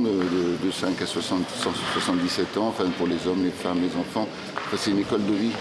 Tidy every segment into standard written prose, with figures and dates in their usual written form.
de 5 à 77 ans, enfin pour les hommes, les femmes, les enfants. Enfin, c'est une école de vie.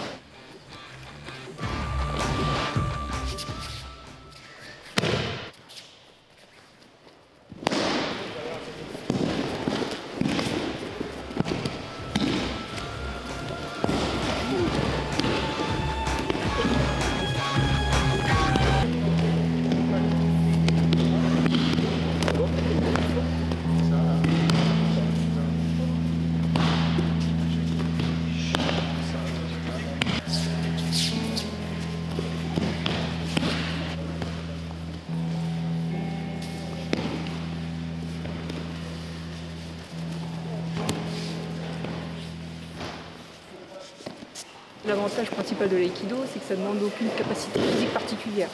L'avantage principal de l'aïkido, c'est que ça ne demande aucune capacité physique particulière.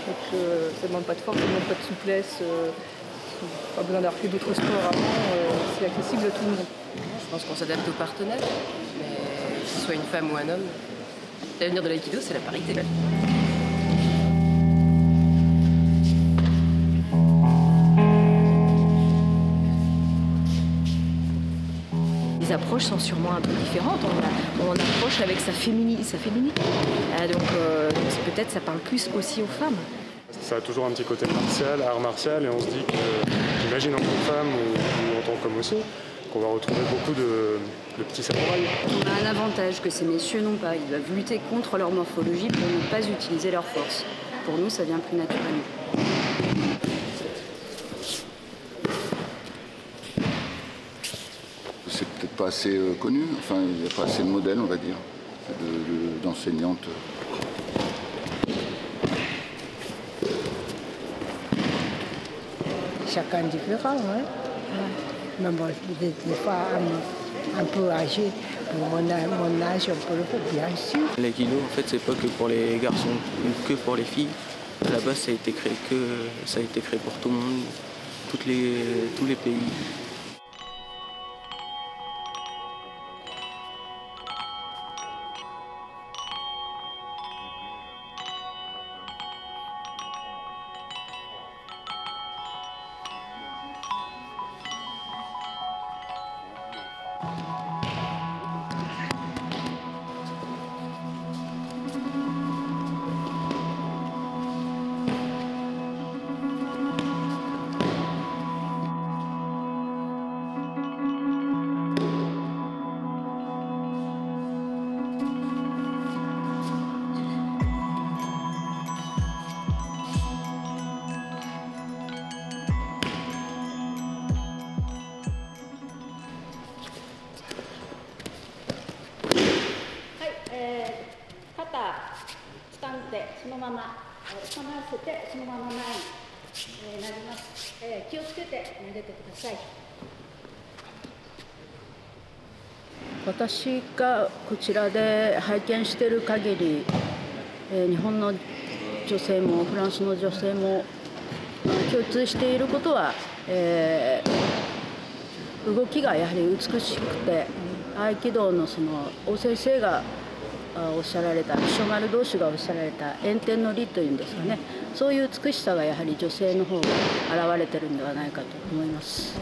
Donc ça ne demande pas de force, ça ne demande pas de souplesse, pas besoin d'avoir fait d'autres sports avant, c'est accessible à tout le monde. Je pense qu'on s'adapte aux partenaires, mais que ce soit une femme ou un homme, l'avenir de l'aïkido, c'est la parité. Les approches sont sûrement un peu différentes. On approche avec sa féminité. Donc peut-être ça parle plus aussi aux femmes. Ça a toujours un petit côté martial, art martial, et on se dit que, j'imagine en tant que femme ou en tant qu'homme aussi, qu'on va retrouver beaucoup de petits samouraïs. On a un avantage que ces messieurs n'ont pas. Ils doivent lutter contre leur morphologie pour ne pas utiliser leur force. Pour nous, ça vient plus naturellement. C'est peut-être pas assez connu, enfin il n'y a pas assez de modèles, on va dire, d'enseignantes. Chacun différent, hein. Mais bon, des fois un peu âgé, pour mon âge, on peut le faire, bien sûr. L'aïkido, en fait, c'est pas que pour les garçons ou que pour les filles. À la base, ça a été créé pour tout le monde, tous les pays.私がこちらで拝見している限り、日本の女性もフランスの女性も共通していることは、動きがやはり美しくて、合気道のその王先生がおっしゃられた、秘書丸同士がおっしゃられた円天の理というんですかね、そういう美しさがやはり女性の方が現れてるんではないかと思います。